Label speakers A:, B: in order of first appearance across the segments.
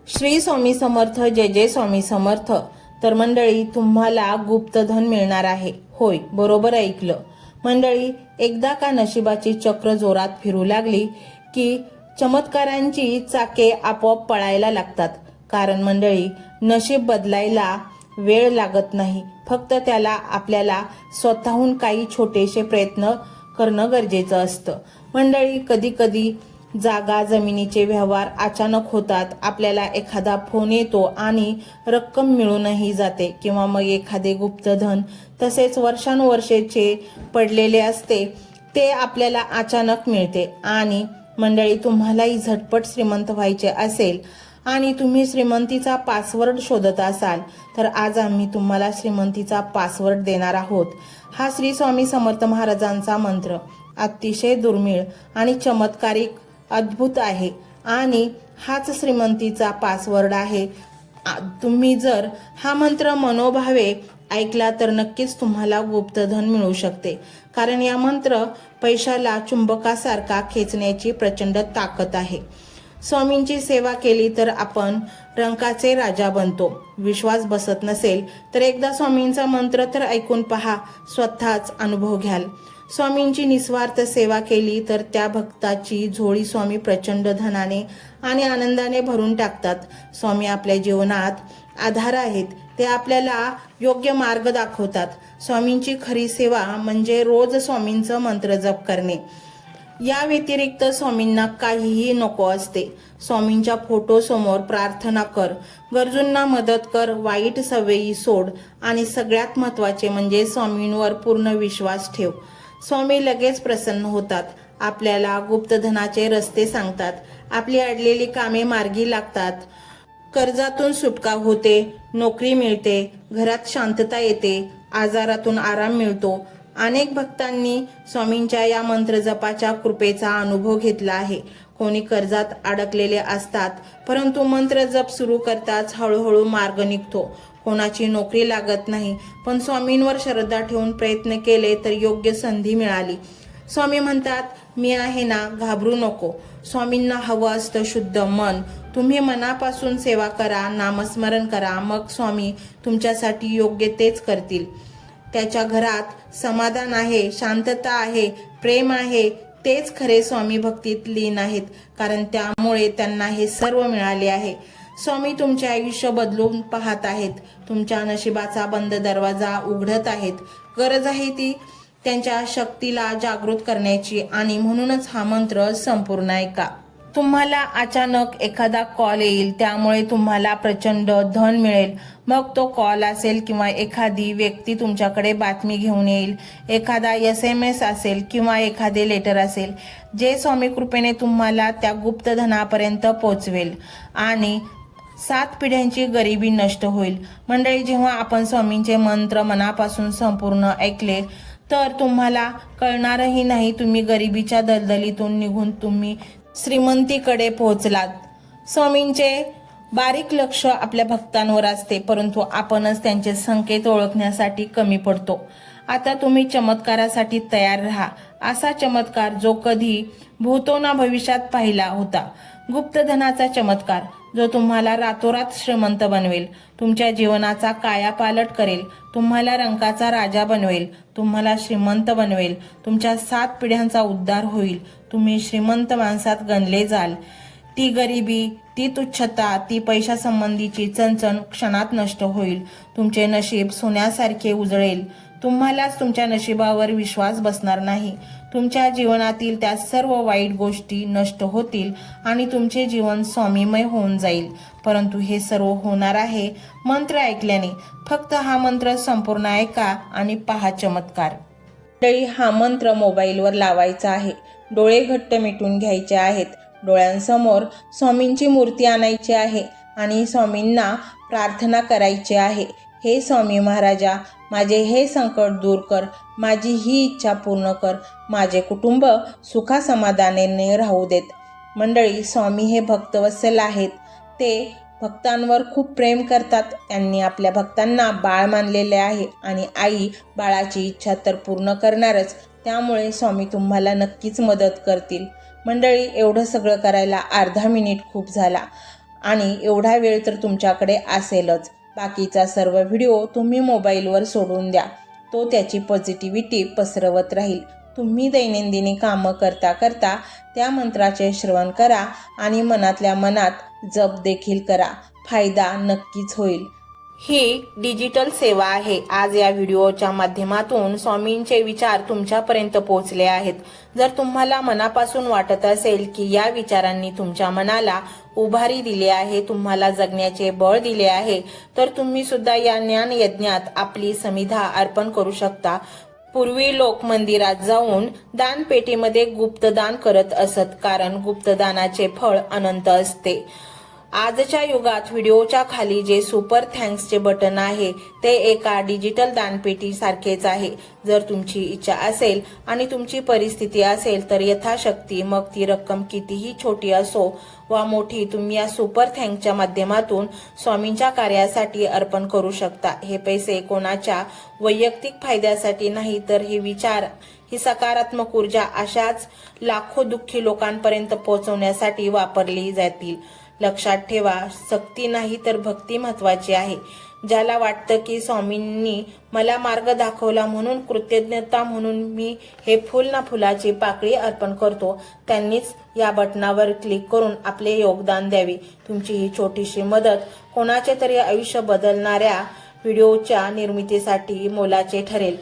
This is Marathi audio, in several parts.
A: श्री स्वामी समर्थ. जय जय स्वामी समर्थ. तर मंडळी, तुम्हाला गुप्तधन मिळणार आहे. होय, बरोबर ऐकलं मंडळी. एकदा का नशिबाची चक्र जोरात फिरू लागली की चमत्कारांची चाके आपोआप पळायला लागतात. कारण मंडळी, नशीब बदलायला वेळ लागत नाही, फक्त त्याला आपल्याला स्वतःहून काही छोटेसे प्रयत्न करणं गरजेचं असतं. मंडळी, कधी कधी जागा जमिनीचे व्यवहार अचानक होतात. आपल्याला एखादा फोन येतो आणि रक्कम मिळूनही जाते, किंवा मग एखादे गुप्तधन तसेच वर्षानुवर्षेचे पडलेले असते ते आपल्याला अचानक मिळते. आणि मंडळी, तुम्हालाही झटपट श्रीमंत व्हायचे असेल आणि तुम्ही श्रीमंतीचा पासवर्ड शोधत असाल तर आज आम्ही तुम्हाला श्रीमंतीचा पासवर्ड देणार आहोत. हा श्री स्वामी समर्थ महाराजांचा मंत्र अतिशय दुर्मिळ आणि चमत्कारिक अद्भुत आहे आणि हाच श्रीमंतीचा पासवर्ड आहे. तुम्ही जर हा मंत्र मनोभावे ऐकला तर नक्कीच तुम्हाला गुप्तधन मिळू शकते. कारण या मंत्र पैशाला चुंबकासारखा खेचण्याची प्रचंड ताकद आहे. स्वामींची सेवा केली तर आपण रंकाचे राजा बनतो. विश्वास बसत नसेल तर एकदा स्वामींचा मंत्र तर ऐकून पहा, स्वतःच अनुभव घ्याल. स्वामींची निस्वार्थ सेवा केली तर त्या भक्ताची झोळी स्वामी प्रचंड धनाने आणि आनंदाने भरून टाकतात. स्वामी आपल्या जीवनात आधार आहेत. ते आपल्याला योग्य मार्ग दाखवतात. स्वामींची खरी सेवा म्हणजे रोज स्वामींचं मंत्र जप करणे. या व्यतिरिक्त स्वामींना काहीही नको असते. स्वामींच्या फोटो समोर प्रार्थना कर, गरजूंना मदत कर, वाईट सवयी सोड आणि सगळ्यात महत्त्वाचे म्हणजे स्वामींवर पूर्ण विश्वास ठेव. स्वामी लगेच प्रसन्न होतात. आपल्याला गुप्तधनाचे रस्ते सांगतात. आपली अडलेली कामे मार्गी लागतात. कर्जातून सुटका होते, नोकरी मिळते, घरात शांतता येते, आजारातून आराम मिळतो. अनेक भक्तांनी स्वामींच्या या मंत्र जपाच्या कृपेचा अनुभव घेतला आहे. कोणी कर्जात अडकलेले असतात, परंतु मंत्र जप सुरू करताच हळूहळू मार्ग निघतो. कोणाची नोकरी लागत नाही, पण स्वामींवर श्रद्धा ठेवून प्रयत्न केले तर योग्य संधी मिळाली. स्वामी म्हणतात, मी आहे ना, घाबरू नको. स्वामींना हवं असतं शुद्ध मन. तुम्ही मनापासून सेवा करा, नामस्मरण करा, मग स्वामी तुमच्यासाठी योग्य तेच करतील. त्याच्या घरात समाधान आहे, शांतता आहे, प्रेम आहे. तेच खरे स्वामी भक्तीत लीन आहेत, कारण त्यामुळे त्यांना हे सर्व मिळाले आहे. स्वामी तुमचे आयुष्य बदलून पाहत आहेत. तुमच्या नशिबाचा बंद दरवाजा उघडत आहेत. गरज आहे ती त्यांच्या शक्तीला जागृत करण्याची, आणि म्हणूनच हा मंत्र संपूर्ण ऐका. तुम्हाला अचानक एखादा कॉल येईल, त्यामुळे तुम्हाला प्रचंड धन मिळेल. मग तो कॉल असेल किंवा एखादी व्यक्ती तुमच्याकडे बातमी घेऊन येईल, एखादा SMS असेल किंवा एखादे लेटर असेल, जे स्वामी कृपेने तुम्हाला त्या गुप्तधनापर्यंत पोहोचवेल आणि 7 पिढ्यांची गरिबी नष्ट होईल. मंडळी, जेव्हा आपण स्वामींचे मंत्र मनापासून संपूर्ण ऐकले तर तुम्हाला कळणारही नाही तुम्ही गरिबीच्या दलदलीतून निघून तुम्ही श्रीमंतीकडे पोहोचलात. स्वामींचे बारीक लक्ष आपल्या भक्तांवर असते, परंतु आपणच त्यांचे संकेत ओळखण्यासाठी कमी पडतो. आता तुम्ही चमत्कारासाठी तयार राहा. असा चमत्कार जो कधी भूतो ना भविष्यात पाहिला होता. गुप्तधनाचा चमत्कार जो तुम्हाला रातोरात श्रीमंत बनवेल, तुमच्या जीवनाचा कायापालट करेल, तुम्हाला रंकाचा राजा बनवेल, तुम्हाला श्रीमंत बनवेल, तुमच्या 7 पिढ्यांचा उद्धार होईल. तुम्ही श्रीमंत माणसात गणले जाल. ती गरिबी, ती तुच्छता, ती पैशासंबंधीची चणचण क्षणात नष्ट होईल. तुमचे नशीब सोन्यासारखे उजळेल. तुम्हालाच तुमच्या नशिबावर विश्वास बसणार नाही. तुमच्या जीवनातील त्या सर्व वाईट गोष्टी नष्ट होतील आणि तुमचे जीवन स्वामीमय होऊन जाईल. परंतु हे सर्व होणार आहे मंत्र ऐकल्याने. फक्त हा मंत्र संपूर्ण ऐका आणि पहा चमत्कार. हा मंत्र मोबाईलवर लावायचा आहे. डोळे घट्ट मिटून घ्यायचे आहेत. डोळ्यांसमोर स्वामींची मूर्ती आणायची आहे आणि स्वामींना प्रार्थना करायची आहे. हे स्वामी महाराजा, माझे हे संकट दूर कर, माझी ही इच्छा पूर्ण कर, माझे कुटुंब सुखासमाधानाने राहू देत. मंडळी, स्वामी हे भक्तवत्सल आहेत. ते भक्तांवर खूप प्रेम करतात. त्यांनी आपल्या भक्तांना बाळ मानलेले आहे आणि आई बाळाची इच्छा तर पूर्ण करणारच. त्यामुळे स्वामी तुम्हाला नक्कीच मदत करतील. मंडळी, एवढं सगळं करायला अर्धा मिनिट खूप झाला. आणि एवढा वेळ तर तुमच्याकडे असेलच. बाकीचा सर्व व्हिडिओ तुम्ही मोबाईलवर सोडून द्या. तो त्याची पॉझिटिव्हिटी पसरवत राहील. तुम्ही दैनंदिनी कामं करता करता त्या मंत्राचे श्रवण करा आणि मनातल्या मनात जप देखील करा. फायदा नक्कीच होईल. ही डिजिटल सेवा आहे. आज या व्हिडिओच्या माध्यमातून स्वामींचे विचार तुमच्यापर्यंत पोहोचले आहेत. जर तुम्हाला मनापासून वाटत असेल की या विचारांनी तुमच्या मनाला उभारी दिली आहे, तुम्हाला जगण्याचे बळ दिले आहे, तर तुम्ही सुद्धा या ज्ञान यज्ञात आपली समिधा अर्पण करू शकता. पूर्वी लोक मंदिरात जाऊन दानपेटीमध्ये गुप्तदान करत असत, कारण गुप्तदानाचे फळ अनंत असते. आजच्या युगात व्हिडिओच्या खाली जे सुपर थँक्सचे बटन आहे ते एका डिजिटल दानपेटी सारखेच आहे. जर तुमची इच्छा असेल आणि तुमची परिस्थिती असेल तर यथाशक्ती, मग ती रक्कम कितीही छोटी असो वा मोठी, तुम्ही या सुपर थँक्सच्या माध्यमातून स्वामींच्या कार्यासाठी अर्पण करू शकता. हे पैसे कोणाच्या वैयक्तिक फायद्यासाठी नाही, तर हे विचार, ही सकारात्मक ऊर्जा अशाच लाखो दुःखी लोकांपर्यंत पोहोचवण्यासाठी वापरली जातील. लक्षात ठेवा, सक्ती नाही तर भक्ती महत्वाची आहे. ज्याला वाटतं की स्वामींनी मला मार्ग दाखवला म्हणून कृतज्ञता म्हणून मी हे फुल ना फुलाची पाकळी अर्पण करतो, त्यांनीच या बटनावर क्लिक करून आपले योगदान द्यावे. तुमची ही छोटीशी मदत कोणाचे तरी आयुष्य बदलणाऱ्या व्हिडिओच्या निर्मितीसाठी मोलाचे ठरेल.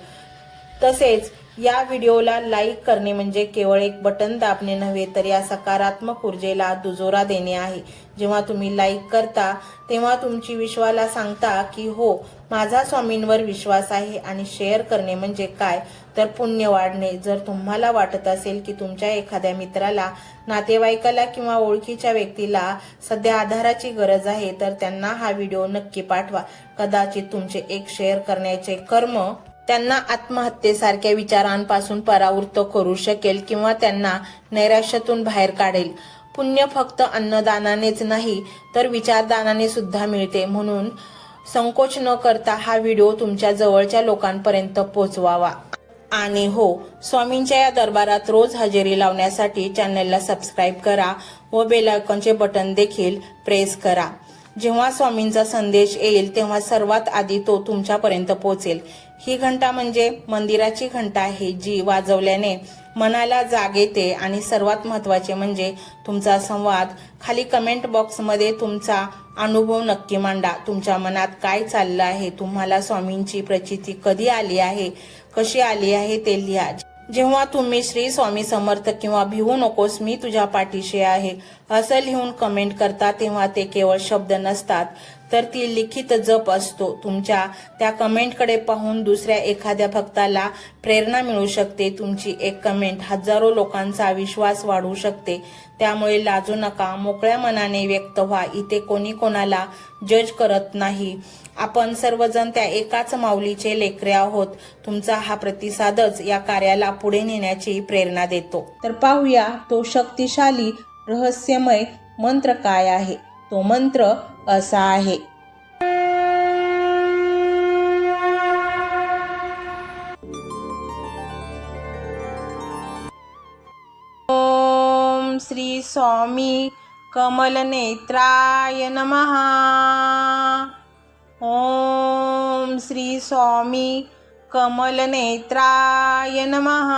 A: तसेच या व्हिडिओला लाईक करणे म्हणजे केवळ एक बटन दाबणे नव्हे, तर या सकारात्मक ऊर्जेला दुजोरा देणे आहे. जेव्हा तुम्ही लाईक करता तेव्हा तुमची विश्वाला सांगता की हो, माझा स्वामींवर विश्वास आहे. आणि शेअर करणे म्हणजे काय, तर पुण्य वाढणे. जर तुम्हाला वाटत असेल की तुमच्या एखाद्या मित्राला, नातेवाईकाला किंवा ओळखीच्या व्यक्तीला सध्या आधाराची गरज आहे, तर त्यांना हा व्हिडिओ नक्की पाठवा. कदाचित तुमचे एक शेअर करण्याचे कर्म त्यांना आत्महत्येसारख्या विचारांपासून परावृत्त करू शकेल किंवा त्यांना नैराश्यातून बाहेर काढेल. पुण्य फक्त अन्नदानानेच नाही तर विचारदानाने सुद्धा मिळते. म्हणून संकोच न करता हा व्हिडिओ तुमच्या जवळच्या लोकांपर्यंत पोहोचवावा. आणि हो, स्वामींच्या या दरबारात रोज हजेरी लावण्यासाठी चॅनलला सबस्क्राईब करा व बेल आयकॉनचे बटन देखील प्रेस करा. जेव्हा स्वामींचा संदेश येईल तेव्हा सर्वात आधी तो तुमच्यापर्यंत पोहोचेल. ही घंटा म्हणजे मंदिराची घंटा आहे, जी वाजवल्याने मनाला जाग येते. आणि सर्वात महत्त्वाचे म्हणजे तुमचा संवाद. खाली कमेंट बॉक्समध्ये तुमचा अनुभव नक्की मांडा. तुमच्या मनात काय चाललं आहे, तुम्हाला स्वामींची प्रचिती कधी आली आहे, कशी आली आहे ते लिहा. जेव्हा तुम्ही श्री स्वामी समर्थ किंवा भिवू नकोस मी तुझ्या पाठीशी आहे असं लिहून कमेंट करता, तेव्हा ते केवळ शब्द नसतात, तर ती लिखित जप असतो. तुमच्या त्या कमेंटकडे पाहून दुसऱ्या एखाद्या भक्ताला प्रेरणा मिळू शकते. तुमची एक कमेंट हजारो लोकांचा विश्वास वाढवू शकते. त्यामुळे लाजू नका, मोकळ्या मनाने व्यक्त व्हा. इथे कोणी कोणाला जज करत नाही. आपण सर्वजण त्या एकाच माऊलीचे लेकरे आहोत. तुमचा हा प्रतिसादच या कार्याला पुढे नेण्याची प्रेरणा देतो. तर पाहूया तो शक्तिशाली रहस्यमय मंत्र काय आहे. तो मंत्र असा आहे. ओम श्री स्वामी कमलनेत्राय नमः. ओम श्री स्वामी कमलनेत्राय नमः.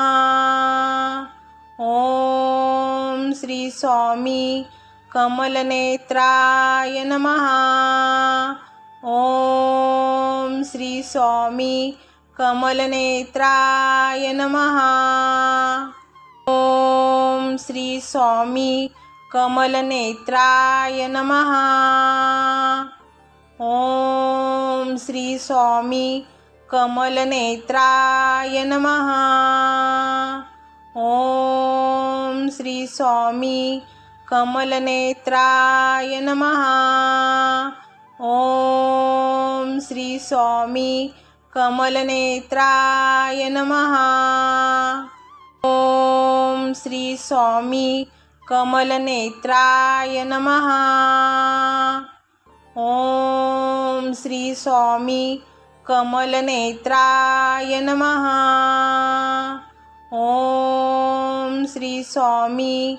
A: ओम श्री स्वामी कमलनेत्राय नमः. ओम श्री स्वामी कमलनेत्राय नमः. ओम श्री स्वामी कमलनेत्राय नमः. ओम श्री स्वामी कमलनेत्राय नमः. ओम श्री स्वामी कमलनेत्राय नमः. ओम श्री स्वामी कमलनेत्राय नमः. ओम श्री स्वामी कमलनेत्राय नमः. ओम श्री स्वामी कमलनेत्राय नमः. ओम श्री स्वामी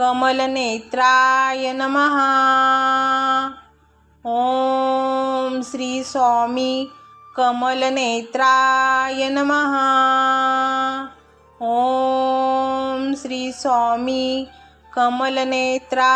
A: कमलनेत्राय नमः. ओम श्री स्वामी कमलनेत्राय नमः. ओम श्री स्वामी कमलनेत्रा